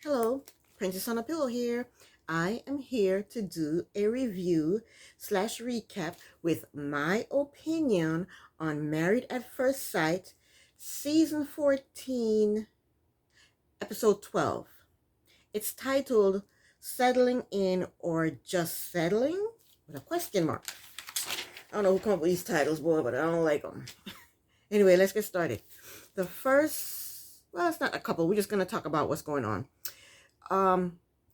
Hello, Princess on a Pillow here. I am here to do a review slash recap with my opinion on Married at First Sight, Season 14, Episode 12. It's titled Settling In or Just Settling? With a question mark. I don't know who come up with these titles, boy, but I don't like them. Anyway, let's get started. The first, well, it's not a couple. We're just going to talk about what's going on.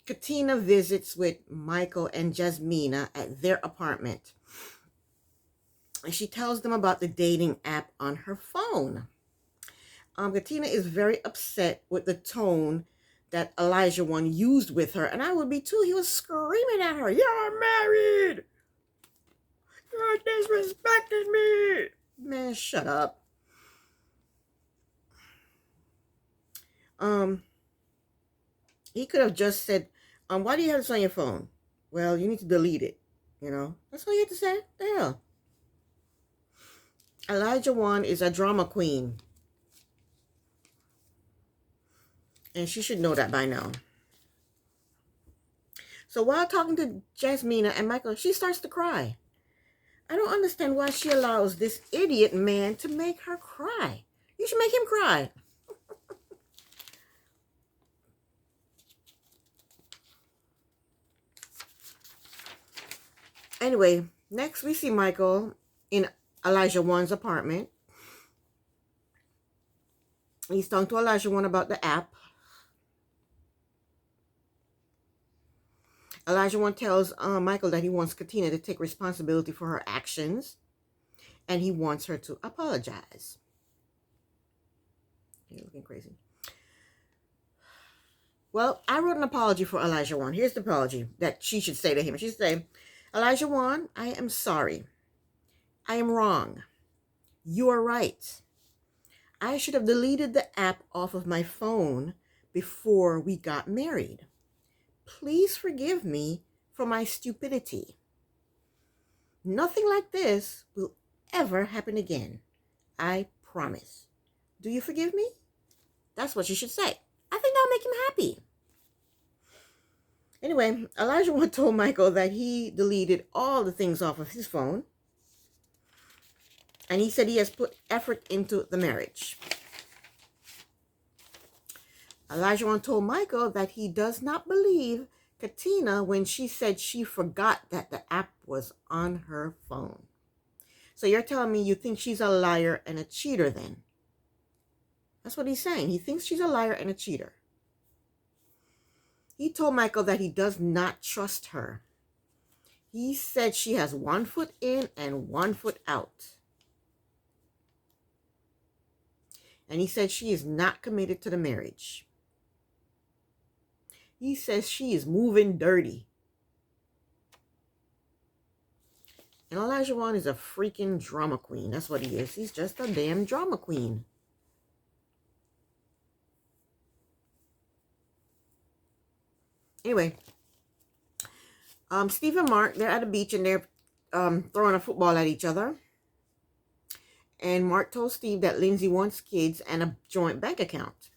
Katina visits with Michael and Jasmine at their apartment. And she tells them about the dating app on her phone. Katina is very upset with the tone that Elijah one used with her, and I would be too. He was screaming at her, "You're married! You're disrespecting me!" Man, shut up. He could have just said, why do you have this on your phone? Well, you need to delete it. That's all you had to say. The hell. Elijah one is a drama queen. And she should know that by now. So while talking to Jasmine and Michael, she starts to cry. I don't understand why she allows this idiot man to make her cry. You should make him cry. Anyway, next we see Michael in Elijah one's apartment. He's talking to Elijah one about the app. Elijah one tells Michael that he wants Katina to take responsibility for her actions, and he wants her to apologize. You're looking crazy. Well, I wrote an apology for Elijah one. Here's the apology that she should say to him. She should say, Elijah one, I am sorry. I am wrong. You are right. I should have deleted the app off of my phone before we got married. Please forgive me for my stupidity. Nothing like this will ever happen again. I promise. Do you forgive me? That's what you should say. I think that'll make him happy. Anyway, Elijah one told Michael that he deleted all the things off of his phone. And he said he has put effort into the marriage. Elijah one told Michael that he does not believe Katina when she said she forgot that the app was on her phone. So you're telling me you think she's a liar and a cheater then? That's what he's saying. He thinks she's a liar and a cheater. He told Michael that he does not trust her. He said she has 1 foot in and 1 foot out. And he said she is not committed to the marriage. He says she is moving dirty. And Elijah one is a freaking drama queen. That's what he is. He's just a damn drama queen. Anyway, Steve and Mark, they're at the beach and they're throwing a football at each other. And Mark told Steve that Lindsay wants kids and a joint bank account.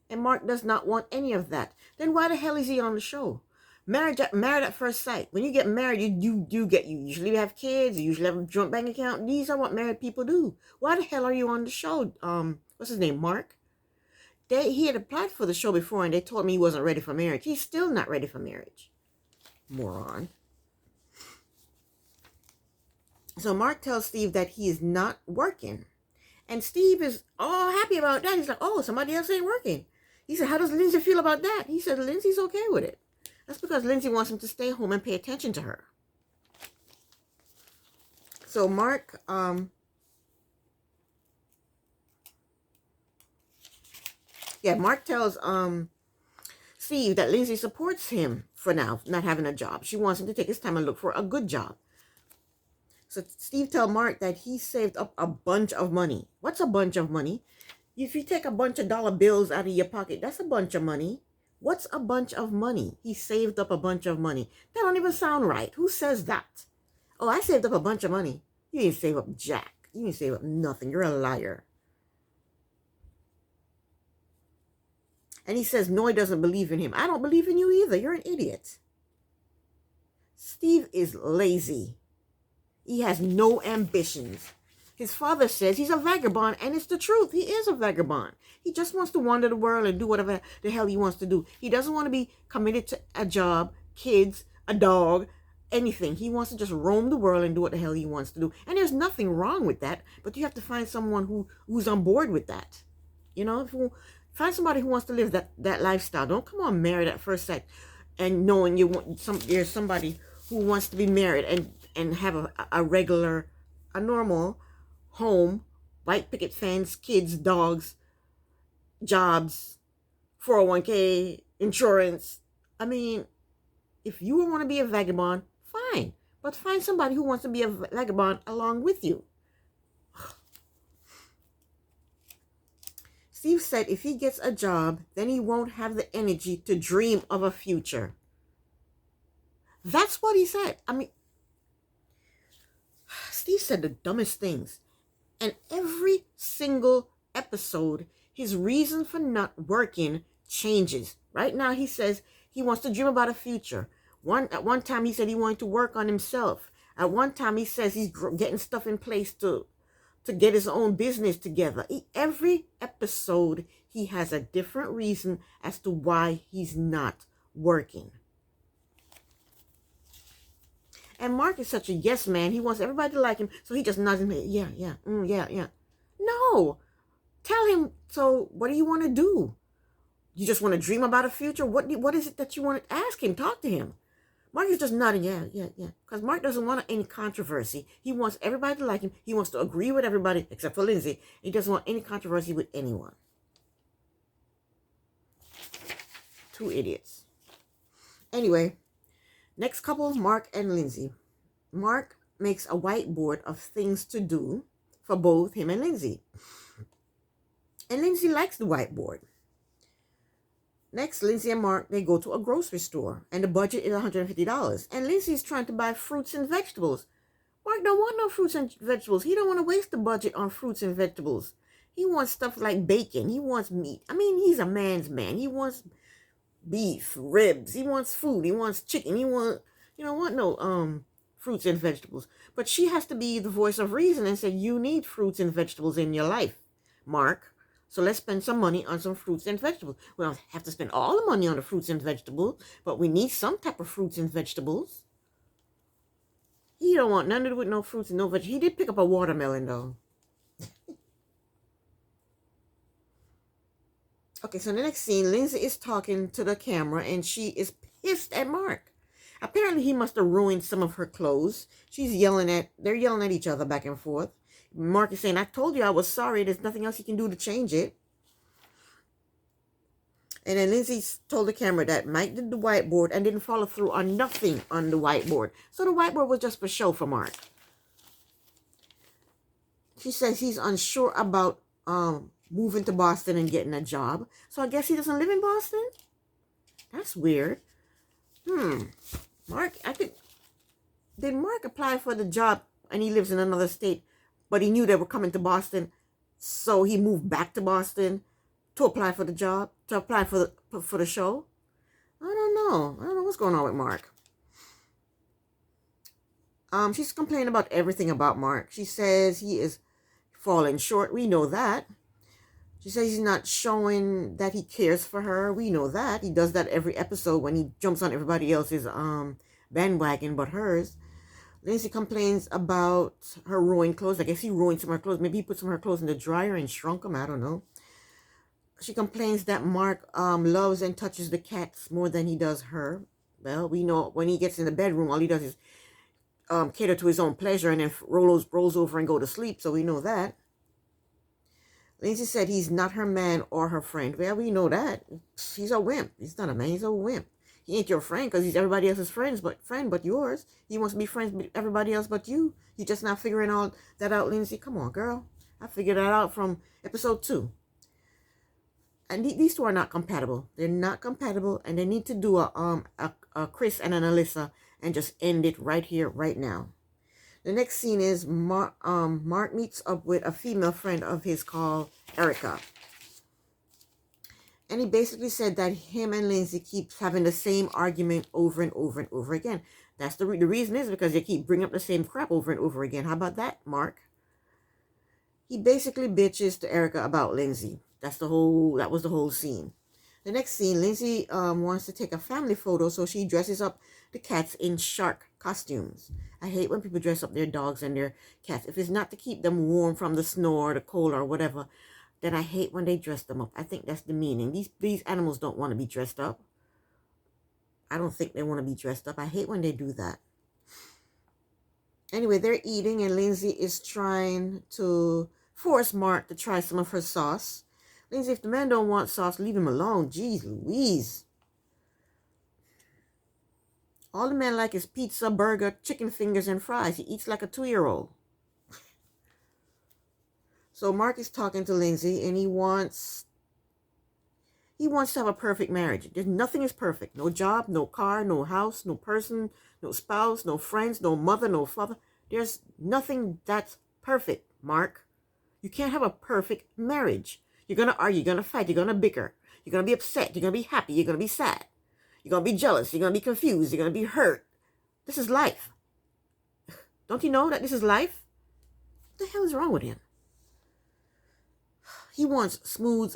And Mark does not want any of that. Then why the hell is he on the show? Married at first sight. When you get married, you usually have kids, you usually have a joint bank account. These are what married people do. Why the hell are you on the show? What's his name? Mark? He had applied for the show before and they told me he wasn't ready for marriage. He's still not ready for marriage. Moron. So Mark tells Steve that he is not working. And Steve is all happy about that. He's like, oh, somebody else ain't working. He said, how does Lindsay feel about that? He said, Lindsay's okay with it. That's because Lindsay wants him to stay home and pay attention to her. So Mark, Mark tells Steve that Lindsay supports him for now, not having a job. She wants him to take his time and look for a good job. So Steve tells Mark that he saved up a bunch of money. What's a bunch of money? If you take a bunch of dollar bills out of your pocket, that's a bunch of money. What's a bunch of money? He saved up a bunch of money. That don't even sound right. Who says that? Oh, I saved up a bunch of money. You didn't save up jack. You didn't save up nothing. You're a liar. And he says, no, he doesn't believe in him. I don't believe in you either. You're an idiot. Steve is lazy. He has no ambitions. His father says he's a vagabond, and it's the truth. He is a vagabond. He just wants to wander the world and do whatever the hell he wants to do. He doesn't want to be committed to a job, kids, a dog, anything. He wants to just roam the world and do what the hell he wants to do. And there's nothing wrong with that, but you have to find someone who's on board with that. You know, find somebody who wants to live that lifestyle. Don't come on married at first sight and knowing there's somebody who wants to be married and have a normal home, white picket fence, kids, dogs, jobs, 401k, insurance. I mean, if you want to be a vagabond, fine. But find somebody who wants to be a vagabond along with you. Steve said if he gets a job, then he won't have the energy to dream of a future. That's what he said. I mean, Steve said the dumbest things. And every single episode, his reason for not working changes. Right now, he says he wants to dream about a future. At one time, he said he wanted to work on himself. At one time, he says he's getting stuff in place to get his own business together. Every episode, he has a different reason as to why he's not working. And Mark is such a yes man. He wants everybody to like him, so he just nods his head. Yeah. No. Tell him, so what do you want to do? You just want to dream about a future? What is it that you want to ask him? Talk to him. Mark is just nodding, yeah. Because Mark doesn't want any controversy. He wants everybody to like him. He wants to agree with everybody, except for Lindsay. He doesn't want any controversy with anyone. Two idiots. Anyway, next couple, Mark and Lindsay. Mark makes a whiteboard of things to do for both him and Lindsay. And Lindsay likes the whiteboard. Next, Lindsay and Mark, they go to a grocery store, and the budget is $150. And Lindsay's trying to buy fruits and vegetables. Mark don't want no fruits and vegetables. He don't want to waste the budget on fruits and vegetables. He wants stuff like bacon. He wants meat. I mean, he's a man's man. He wants beef, ribs. He wants food. He wants chicken. He don't want no fruits and vegetables. But she has to be the voice of reason and say, you need fruits and vegetables in your life, Mark. So let's spend some money on some fruits and vegetables. We don't have to spend all the money on the fruits and vegetables, but we need some type of fruits and vegetables. He don't want none to do with no fruits and no vegetables. He did pick up a watermelon, though. Okay, so the next scene, Lindsay is talking to the camera, and she is pissed at Mark. Apparently, he must have ruined some of her clothes. They're yelling at each other back and forth. Mark is saying, I told you I was sorry. There's nothing else you can do to change it. And then Lindsay told the camera that Mike did the whiteboard and didn't follow through on nothing on the whiteboard. So the whiteboard was just for show for Mark. She says he's unsure about moving to Boston and getting a job. So I guess he doesn't live in Boston? That's weird. Mark, did Mark apply for the job and he lives in another state, but he knew they were coming to Boston, so he moved back to Boston to apply for the job, to apply for the show? I don't know what's going on with Mark. She's complaining about everything about Mark. She says he is falling short. We know that. She says he's not showing that he cares for her. We know that. He does that every episode when he jumps on everybody else's bandwagon but hers. Lindsay complains about her ruined clothes. I guess he ruined some of her clothes. Maybe he put some of her clothes in the dryer and shrunk them. I don't know. She complains that Mark loves and touches the cats more than he does her. Well, we know when he gets in the bedroom, all he does is cater to his own pleasure and then rolls over and go to sleep. So we know that. Lindsay said he's not her man or her friend. Well, we know that. He's a wimp. He's not a man. He's a wimp. He ain't your friend because he's everybody else's friend but yours. He wants to be friends with everybody else but you. You're just not figuring all that out, Lindsay. Come on, girl. I figured that out from episode 2. And these two are not compatible. They're not compatible, and they need to do a Chris and an Alyssa and just end it right here, right now. The next scene is Mark meets up with a female friend of his called Erica. And he basically said that him and Lindsay keeps having the same argument over and over and over again. That's the reason is because they keep bringing up the same crap over and over again. How about that, Mark? He basically bitches to Erica about Lindsay. That was the whole scene. The next scene, Lindsay wants to take a family photo, so she dresses up the cats in shark costumes. I hate when people dress up their dogs and their cats. If it's not to keep them warm from the snow or the cold or whatever, then I hate when they dress them up. I think that's the meaning. These animals don't want to be dressed up. I don't think they want to be dressed up. I hate when they do that. Anyway, they're eating, and Lindsay is trying to force Mark to try some of her sauce. Lindsay, if the man don't want sauce, leave him alone. Jeez Louise. All the man like is pizza, burger, chicken fingers, and fries. He eats like a 2-year-old. So Mark is talking to Lindsay, and he wants to have a perfect marriage. Nothing is perfect. No job, no car, no house, no person, no spouse, no friends, no mother, no father. There's nothing that's perfect, Mark. You can't have a perfect marriage. You're going to argue, you're going to fight, you're going to bicker. You're going to be upset, you're going to be happy, you're going to be sad. You're going to be jealous, you're going to be confused, you're going to be hurt. This is life. Don't you know that this is life? What the hell is wrong with him? He wants smooth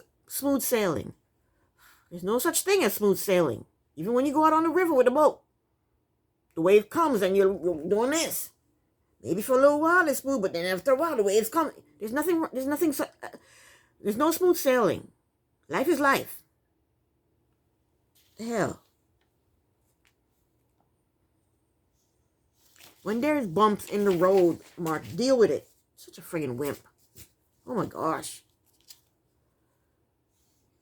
sailing. There's no such thing as smooth sailing. Even when you go out on the river with a boat, the wave comes and you're doing this. Maybe for a little while it's smooth, but then after a while the waves come. There's no smooth sailing. Life is life. The hell. When there's bumps in the road, Mark, deal with it. Such a friggin' wimp. Oh my gosh.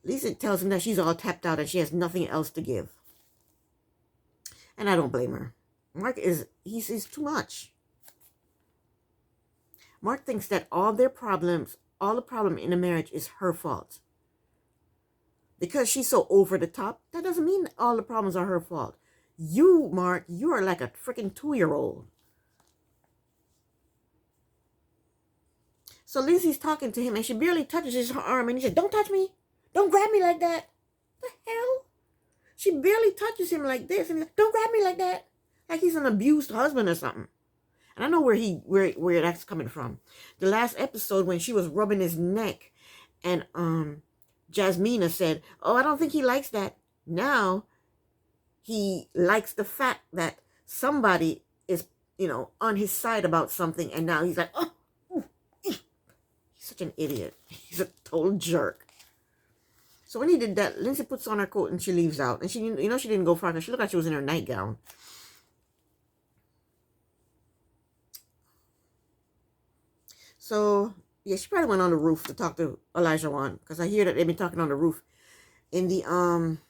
Lisa tells him that she's all tapped out and she has nothing else to give. And I don't blame her. Mark he's too much. Mark thinks that all the problem in a marriage is her fault. Because she's so over the top, that doesn't mean all the problems are her fault. You, Mark, you are like a freaking 2-year-old. So Lindsay's talking to him and she barely touches his arm and he says, "Don't touch me. Don't grab me like that." The hell? She barely touches him like this and he's like, "Don't grab me like that." Like he's an abused husband or something. And I know where that's coming from. The last episode when she was rubbing his neck and Jasmine said, "Oh, I don't think he likes that." Now he likes the fact that somebody is, on his side about something, and now he's like, "Oh, he's such an idiot. He's a total jerk." So when he did that, Lindsay puts on her coat and she leaves out. And she didn't go far because she looked like she was in her nightgown. So, yeah, she probably went on the roof to talk to Elijah Wan, because I hear that they've been talking on the roof. In the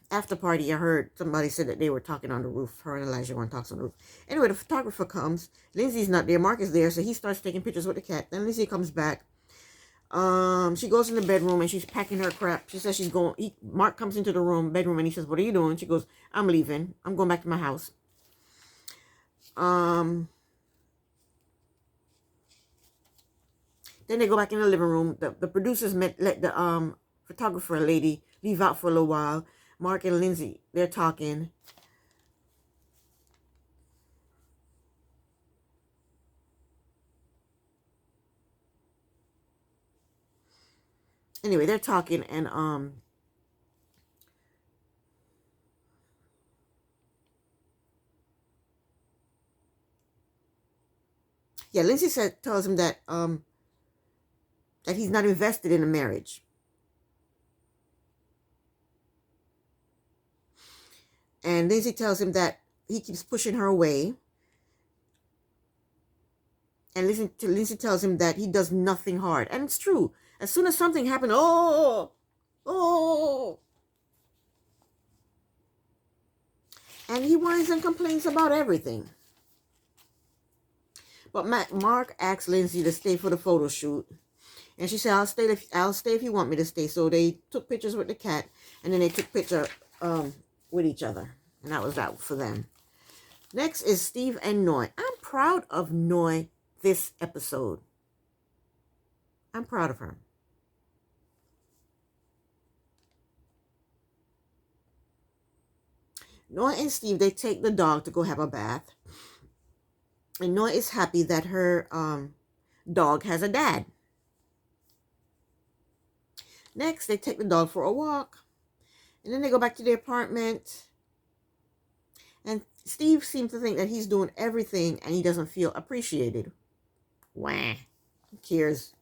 after party, I heard somebody said that they were talking on the roof. Her and Elijah Wan talks on the roof. Anyway, the photographer comes. Lindsay's not there. Mark is there, so he starts taking pictures with the cat. Then Lindsay comes back. She goes in the bedroom and she's packing her crap. She says she's going. Mark comes into the bedroom, and he says, "What are you doing?" She goes, "I'm leaving. I'm going back to my house." Then they go back in the living room. The producers let the photographer lady leave out for a little while. Mark and Lindsay, they're talking. Anyway, they're talking, and Lindsay tells him that he's not invested in a marriage. And Lindsay tells him that he keeps pushing her away. And Lindsay tells him that he does nothing hard. And it's true. As soon as something happened, oh. And he whines and complains about everything. But Mark asked Lindsay to stay for the photo shoot. And she said, I'll stay if you want me to stay. So they took pictures with the cat. And then they took pictures with each other. And that was that for them. Next is Steve and Noy. I'm proud of Noy this episode. I'm proud of her. Noah and Steve, they take the dog to go have a bath. And Noah is happy that her dog has a dad. Next, they take the dog for a walk. And then they go back to the apartment. And Steve seems to think that he's doing everything and he doesn't feel appreciated. Wah. Who cares?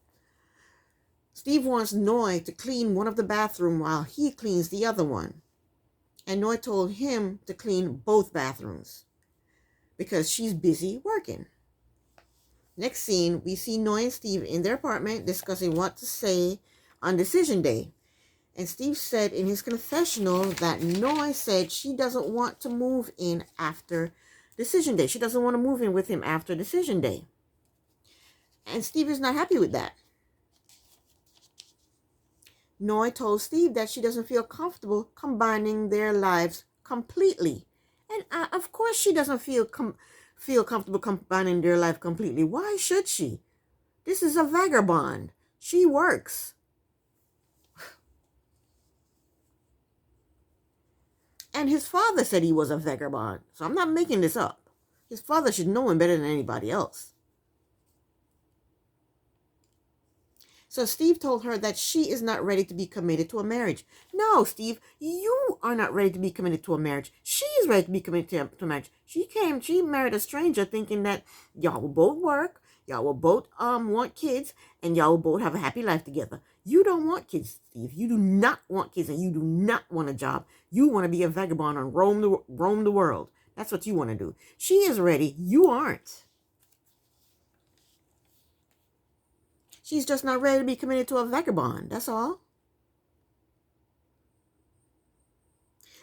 Steve wants Noy to clean one of the bathrooms while he cleans the other one. And Noy told him to clean both bathrooms because she's busy working. Next scene, we see Noy and Steve in their apartment discussing what to say on decision day. And Steve said in his confessional that Noy said she doesn't want to move in after decision day. She doesn't want to move in with him after decision day. And Steve is not happy with that. Noy told Steve that she doesn't feel comfortable combining their lives completely. And of course she doesn't feel comfortable combining their life completely. Why should she? This is a vagabond. She works. And his father said he was a vagabond. So I'm not making this up. His father should know him better than anybody else. So Steve told her that she is not ready to be committed to a marriage. No, Steve, you are not ready to be committed to a marriage. She is ready to be committed to a marriage. She married a stranger thinking that y'all will both work, y'all will both want kids, and y'all will both have a happy life together. You don't want kids, Steve. You do not want kids, and you do not want a job. You want to be a vagabond and roam the world. That's what you want to do. She is ready. You aren't. She's just not ready to be committed to a vagabond. That's all.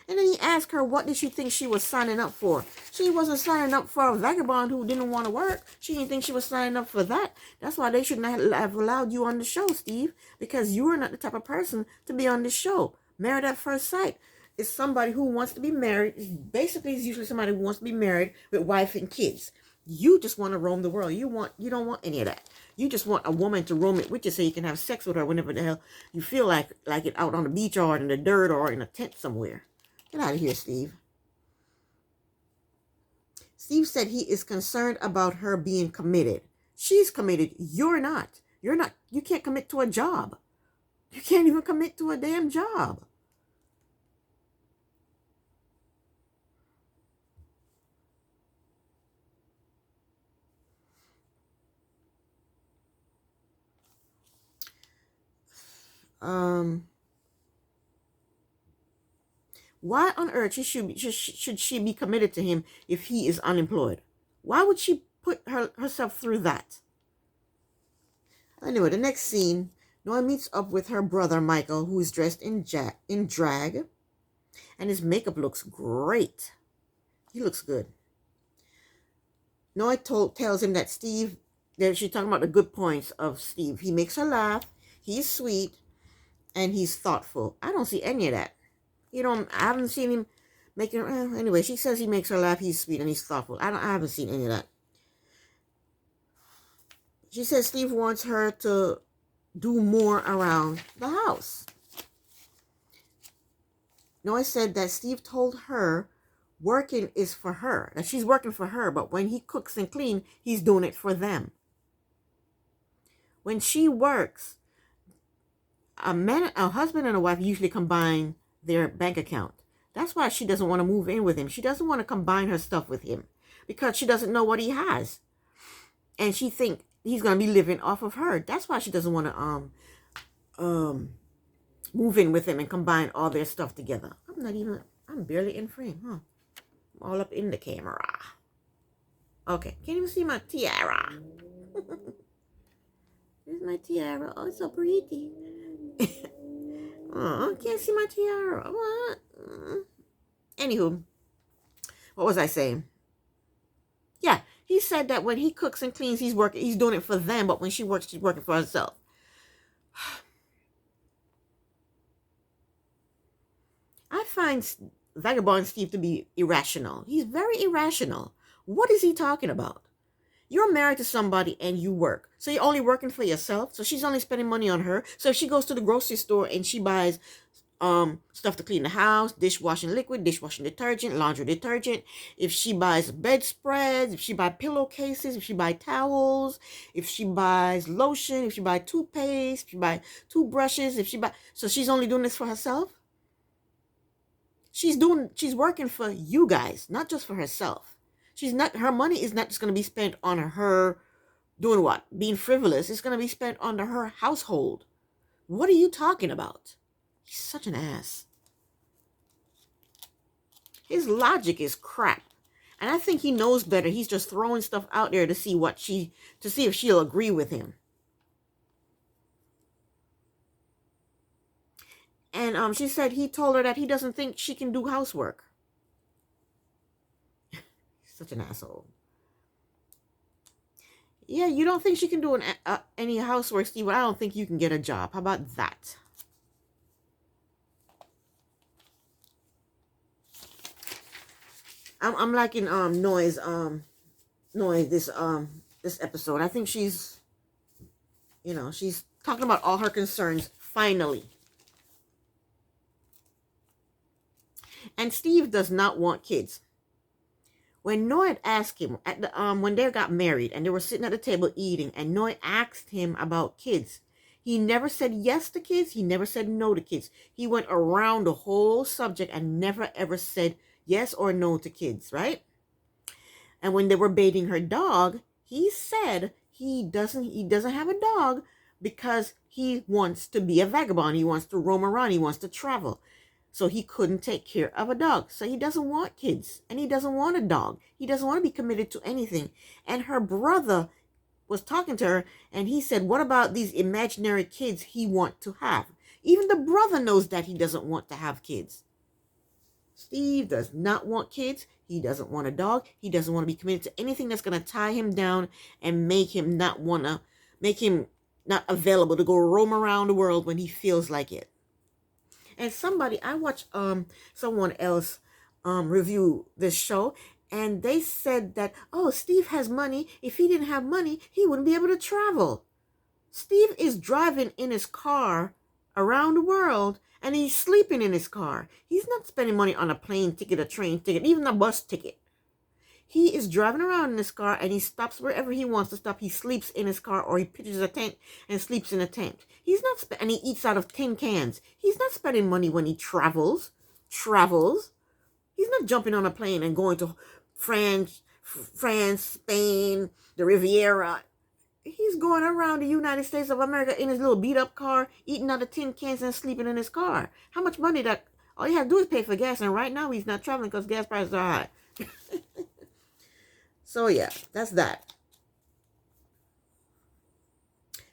And then he asked her, what did she think she was signing up for? She wasn't signing up for a vagabond who didn't want to work. She didn't think she was signing up for that. That's why they should not have allowed you on the show, Steve, because you are not the type of person to be on this show. Married at first sight is somebody who wants to be married. Basically, it's usually somebody who wants to be married with wife and kids. You just want to roam the world. You don't want any of that. You just want a woman to roam it with you so you can have sex with her whenever the hell you feel like it, out on the beach or in the dirt or in a tent somewhere. Get out of here, Steve. Steve said he is concerned about her being committed. She's committed. You're not. You're not. You can't commit to a job. You can't even commit to a damn job. Why on earth should she be committed to him if he is unemployed? Why would she put herself through that? Anyway, the next scene, Noah meets up with her brother Michael, who is dressed in drag, and his makeup looks great. He looks good. Noah tells him that Steve, that she's talking about the good points of Steve. He makes her laugh. He's sweet. And he's thoughtful. I don't see any of that. I haven't seen him making, anyway, she says he makes her laugh, he's sweet, and he's thoughtful. I haven't seen any of that. She says Steve wants her to do more around the house. Noah said that Steve told her working is for her, that she's working for her, but when he cooks and cleans, he's doing it for them. When she works, a husband and a wife usually combine their bank account. That's why she doesn't want to move in with him. She doesn't want to combine her stuff with him because she doesn't know what he has. And she thinks he's going to be living off of her. That's why she doesn't want to move in with him and combine all their stuff together. I'm barely in frame, huh? I'm all up in the camera. Okay, can't even see my tiara. Here's my tiara. Oh, it's so pretty. Oh, I can't see my tiara. What? Anywho, what was I saying? Yeah, he said that when he cooks and cleans, he's doing it for them, but when she works, she's working for herself. I find Vagabond Steve to be irrational. He's very irrational. What is he talking about? You're married to somebody and you work. So you're only working for yourself. So she's only spending money on her. So if she goes to the grocery store and she buys stuff to clean the house, dishwashing liquid, dishwashing detergent, laundry detergent. If she buys bedspreads, if she buys pillowcases, if she buys towels, if she buys lotion, if she buys toothpaste, if she buys toothbrushes, if she buys, so she's only doing this for herself. She's working for you guys, not just for herself. Her money is not just going to be spent on her doing what? Being frivolous. It's going to be spent on her household. What are you talking about? He's such an ass. His logic is crap. And I think he knows better. He's just throwing stuff out there to see if she'll agree with him. And she said he told her that he doesn't think she can do housework. Such an asshole. Yeah, you don't think she can do any housework, Steve? Well, I don't think you can get a job. How about that? I'm liking Noise this episode. I think she's talking about all her concerns finally. And Steve does not want kids. When Noyd asked him when they got married and they were sitting at the table eating, and Noyd asked him about kids, he never said yes to kids. He never said no to kids. He went around the whole subject and never ever said yes or no to kids, right? And when they were baiting her dog, he said he doesn't have a dog because he wants to be a vagabond. He wants to roam around. He wants to travel. So he couldn't take care of a dog. So he doesn't want kids. And he doesn't want a dog. He doesn't want to be committed to anything. And her brother was talking to her, and he said, what about these imaginary kids he wants to have? Even the brother knows that he doesn't want to have kids. Steve does not want kids. He doesn't want a dog. He doesn't want to be committed to anything that's going to tie him down and make him not available to go roam around the world when he feels like it. And I watched someone else review this show, and they said that, oh, Steve has money. If he didn't have money, he wouldn't be able to travel. Steve is driving in his car around the world, and he's sleeping in his car. He's not spending money on a plane ticket, a train ticket, even a bus ticket. He is driving around in his car, and he stops wherever he wants to stop. He sleeps in his car, or he pitches a tent and sleeps in a tent. And he eats out of tin cans. He's not spending money when he travels. He's not jumping on a plane and going to France, Spain, the Riviera. He's going around the United States of America in his little beat-up car, eating out of tin cans and sleeping in his car. How much money all you have to do is pay for gas, and right now he's not traveling because gas prices are high. So yeah, that's that.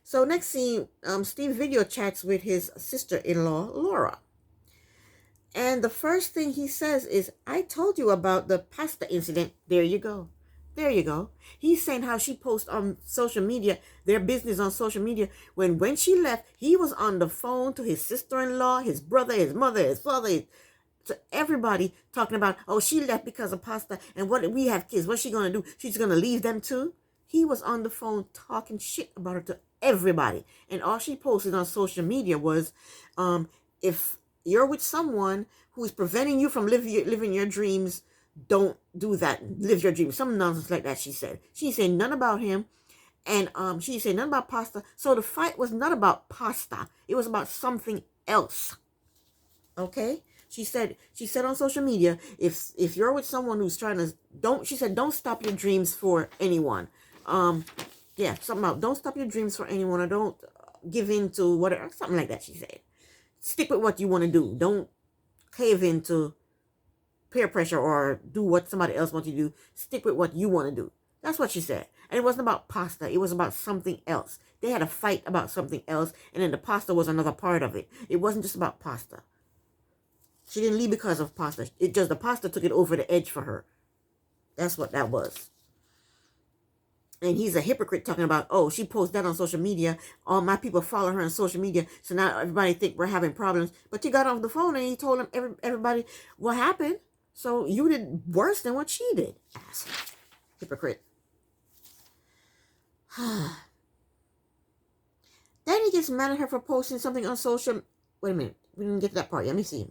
So next scene, Steve video chats with his sister-in-law, Laura. And the first thing he says is, I told you about the pasta incident. There you go. He's saying how she posts on social media, their business on social media. When she left, he was on the phone to his sister-in-law, his brother, his mother, his father, to everybody, talking about, oh, she left because of pasta, and we have kids. What's she going to do? She's going to leave them too? He was on the phone talking shit about her to everybody. And all she posted on social media was, if you're with someone who is preventing you from living your dreams, don't do that. Live your dreams. Some nonsense like that, she said. She said none about him. And she said nothing about pasta. So the fight was not about pasta. It was about something else. Okay? She said on social media, if you're with someone who's trying to, don't stop your dreams for anyone. Something about don't stop your dreams for anyone, or don't give in to whatever, something like that, she said. Stick with what you want to do. Don't cave into peer pressure or do what somebody else wants you to do. Stick with what you want to do. That's what she said. And it wasn't about pasta. It was about something else. They had a fight about something else, and then the pasta was another part of it. It wasn't just about pasta. She didn't leave because of pasta. The pasta took it over the edge for her. That's what that was. And he's a hypocrite talking about, oh, she posted that on social media. All my people follow her on social media. So now everybody think we're having problems. But he got off the phone and he told them, everybody what happened. So you did worse than what she did. Asshole. Hypocrite. Then he gets mad at her for posting something on social. Wait a minute. We didn't get to that part. Let me see.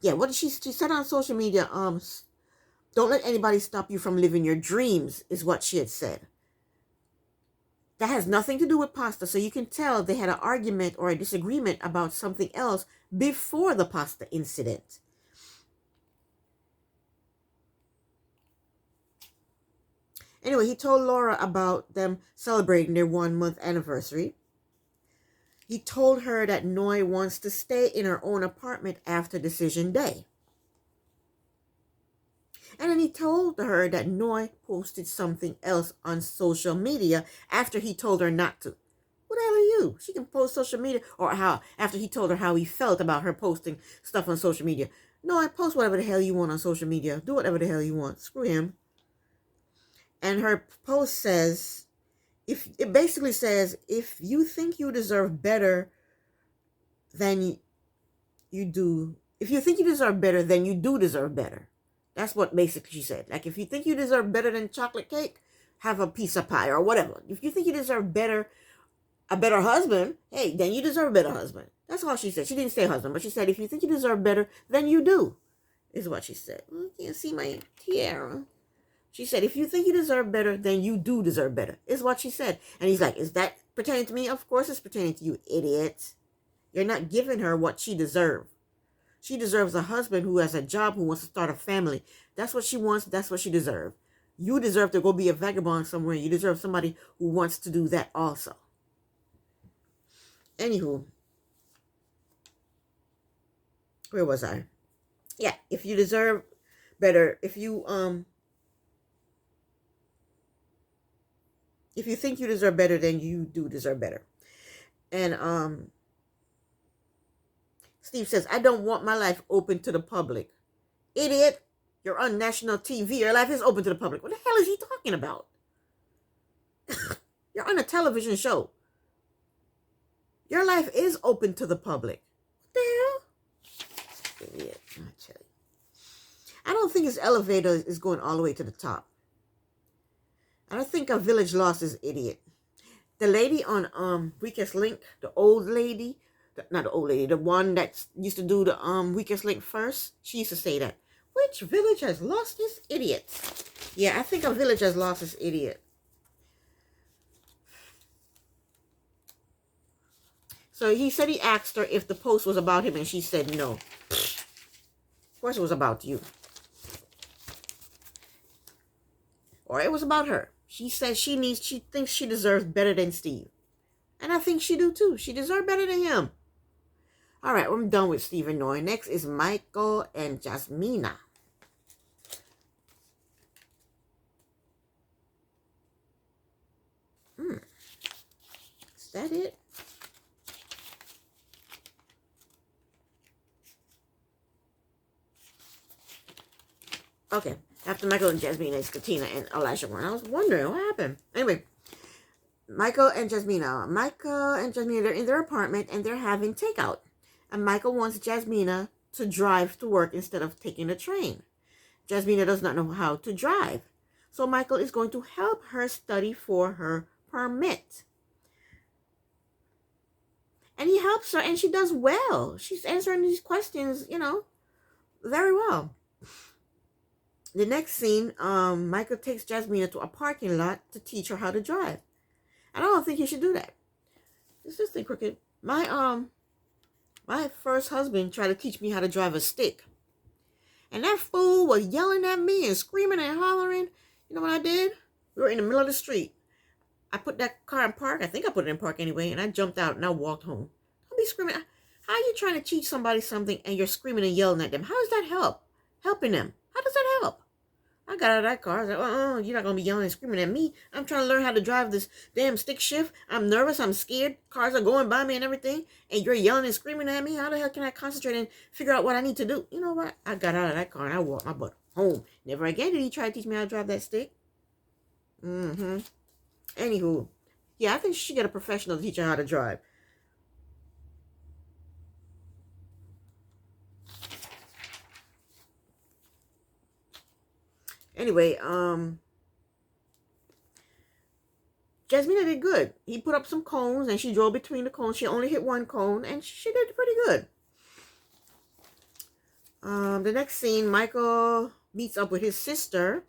Yeah, what did she said on social media? Don't let anybody stop you from living your dreams, is what she had said. That has nothing to do with pasta, so you can tell they had an argument or a disagreement about something else before the pasta incident. Anyway, he told Laura about them celebrating their 1 month anniversary. He told her that Noi wants to stay in her own apartment after decision day. And then he told her that Noi posted something else on social media after he told her not to. Who the hell are you? She can post social media, or how, after he told her how he felt about her posting stuff on social media. Noi, post whatever the hell you want on social media. Do whatever the hell you want. Screw him. And her post says, it basically says, if you think you deserve better than you do, if you think you deserve better, then you do deserve better. That's what basically she said. Like, if you think you deserve better than chocolate cake, have a piece of pie or whatever. If you think you deserve better, a better husband, hey, then you deserve a better husband. That's all she said. She didn't say husband, but she said, if you think you deserve better, then you do, is what she said. You can't see my tiara. She said, if you think you deserve better, then you do deserve better, is what she said. And he's like, is that pertaining to me? Of course it's pertaining to you, idiot. You're not giving her what she deserves. She deserves a husband who has a job, who wants to start a family. That's what she wants. That's what she deserves. You deserve to go be a vagabond somewhere. You deserve somebody who wants to do that also. Anywho, where was I? Yeah, if you deserve better, if you think you deserve better, then you do deserve better. And Steve says, I don't want my life open to the public. Idiot, you're on national TV. Your life is open to the public. What the hell is he talking about? You're on a television show. Your life is open to the public. What the hell? Idiot, I tell you. I don't think his elevator is going all the way to the top. I don't think a village lost is idiot. The lady on Weakest Link, the old lady, not the old lady, the one that used to do the Weakest Link first, she used to say that. Which village has lost this idiot? Yeah, I think a village has lost this idiot. So he said he asked her if the post was about him, and she said no. Of course it was about you. Or it was about her. She says she thinks she deserves better than Steve. And I think she do too. She deserves better than him. All right, I'm done with Steve and Noi. Next is Michael and Jasmine. Is that it? Okay. After Michael and Jasmine, it's Katina and Elisha one. I was wondering what happened. Anyway, Michael and Jasmine, they're in their apartment and they're having takeout. And Michael wants Jasmine to drive to work instead of taking the train. Jasmine does not know how to drive. So Michael is going to help her study for her permit. And he helps her and she does well. She's answering these questions, very well. The next scene, Michael takes Jasmine to a parking lot to teach her how to drive. And I don't think he should do that. It's just a crooked. My first husband tried to teach me how to drive a stick. And that fool was yelling at me and screaming and hollering. You know what I did? We were in the middle of the street. I put that car in park. I think I put it in park anyway. And I jumped out and I walked home. Don't be screaming. How are you trying to teach somebody something and you're screaming and yelling at them? How does that helping them? How does that help? I got out of that car. I was like, you're not going to be yelling and screaming at me. I'm trying to learn how to drive this damn stick shift. I'm nervous. I'm scared. Cars are going by me and everything. And you're yelling and screaming at me. How the hell can I concentrate and figure out what I need to do? You know what? I got out of that car and I walked my butt home. Never again did he try to teach me how to drive that stick. Anywho. Yeah, I think she should get a professional to teach her how to drive. Anyway, Jasmine did good. He put up some cones and she drove between the cones. She only hit one cone and she did pretty good. The next scene, Michael meets up with his sister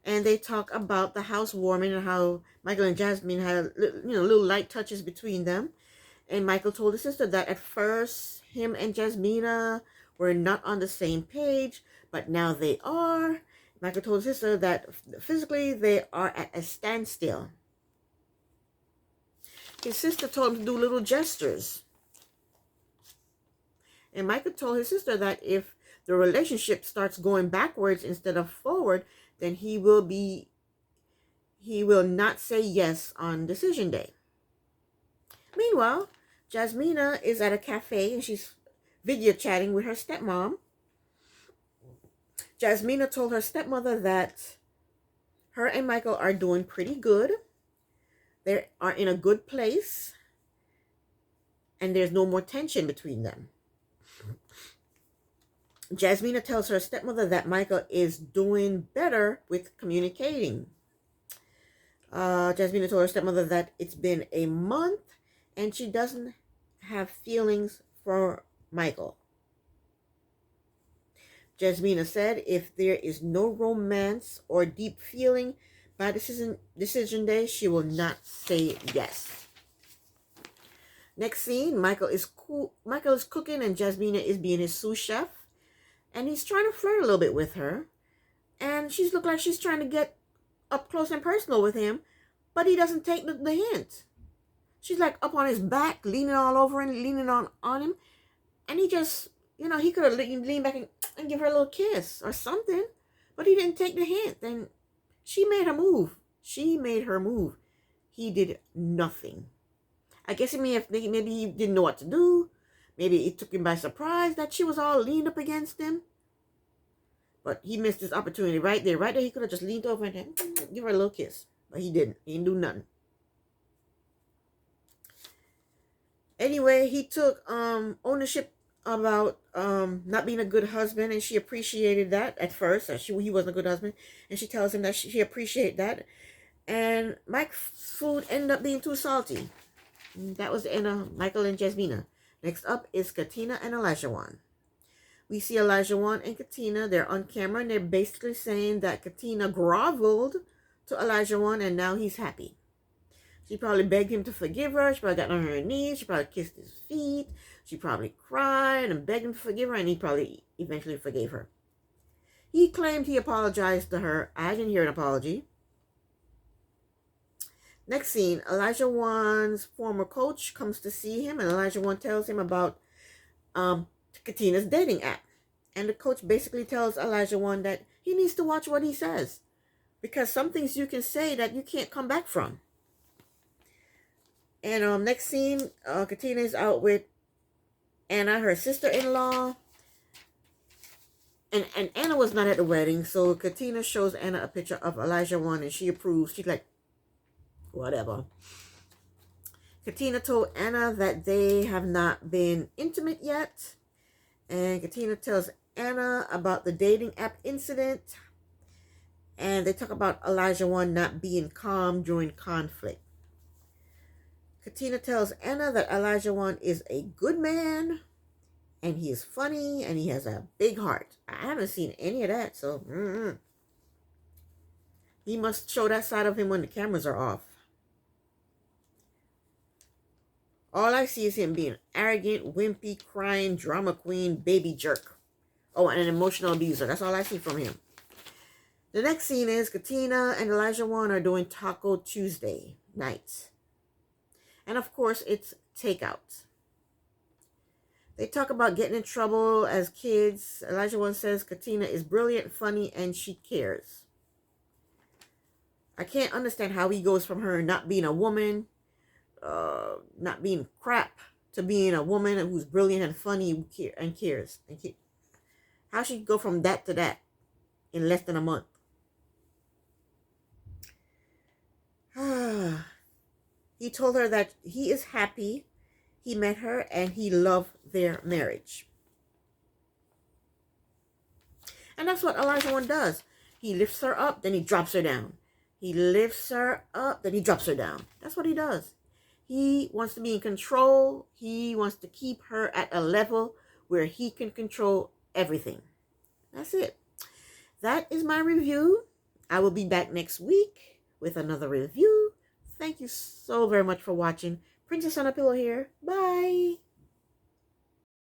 and they talk about the housewarming and how Michael and Jasmine had, little light touches between them. And Michael told his sister that at first him and Jasmine were not on the same page, but now they are. Michael told his sister that physically they are at a standstill. His sister told him to do little gestures. And Michael told his sister that if the relationship starts going backwards instead of forward, then he will not say yes on decision day. Meanwhile, Jasmine is at a cafe and she's video chatting with her stepmom. Jasmine told her stepmother that her and Michael are doing pretty good. They are in a good place. And there's no more tension between them. Jasmine tells her stepmother that Michael is doing better with communicating. Jasmine told her stepmother that it's been a month and she doesn't have feelings for Michael. Jasmine said if there is no romance or deep feeling by decision day, she will not say yes. Next scene, Michael is cooking and Jasmine is being his sous chef. And he's trying to flirt a little bit with her. And she looks like she's trying to get up close and personal with him. But he doesn't take the hint. She's like up on his back, leaning all over and leaning on him. And he just, he could have leaned back and give her a little kiss or something. But he didn't take the hint. And she made her move. He did nothing. I guess maybe he didn't know what to do. Maybe it took him by surprise that she was all leaned up against him. But he missed his opportunity right there. Right there, he could have just leaned over and give her a little kiss. But he didn't. He didn't do nothing. Anyway, he took ownership about not being a good husband. And she appreciated that at first. He wasn't a good husband. And she tells him that she appreciated that. And Mike's food ended up being too salty. And that was the end of Michael and Jasmine. Next up is Katina and Elisha. We see Elisha and Katina. They're on camera and they're basically saying that Katina groveled to Elisha and now he's happy. She probably begged him to forgive her. She probably got on her knees. She probably kissed his feet. She probably cried and begged him to forgive her and he probably eventually forgave her. He claimed he apologized to her. I didn't hear an apology. Next scene, Elisha's former coach comes to see him and Elisha tells him about Katina's dating app. And the coach basically tells Elisha that he needs to watch what he says. Because some things you can say that you can't come back from. And next scene, Katina is out with Anna, her sister-in-law. And Anna was not at the wedding, so Katina shows Anna a picture of Elisha and she approves. She's like, whatever. Katina told Anna that they have not been intimate yet. And Katina tells Anna about the dating app incident. And they talk about Elisha not being calm during conflict. Katina tells Anna that Elisha is a good man. And he is funny. And he has a big heart. I haven't seen any of that. So, he must show that side of him when the cameras are off. All I see is him being arrogant, wimpy, crying, drama queen, baby jerk. Oh, and an emotional abuser. That's all I see from him. The next scene is Katina and Elisha are doing Taco Tuesday night. And of course, it's takeout. They talk about getting in trouble as kids. Elisha says Katina is brilliant, funny, and she cares. I can't understand how he goes from her not being a woman, not being crap, to being a woman who's brilliant and funny and cares. How she go from that to that in less than a month? He told her that he is happy he met her and he loved their marriage. And that's what Elisha does. He lifts her up, then he drops her down. He lifts her up, then he drops her down. That's what he does. He wants to be in control. He wants to keep her at a level where he can control everything. That's it. That is my review. I will be back next week with another review. Thank you so very much for watching. Princess on a Pillow here. Bye.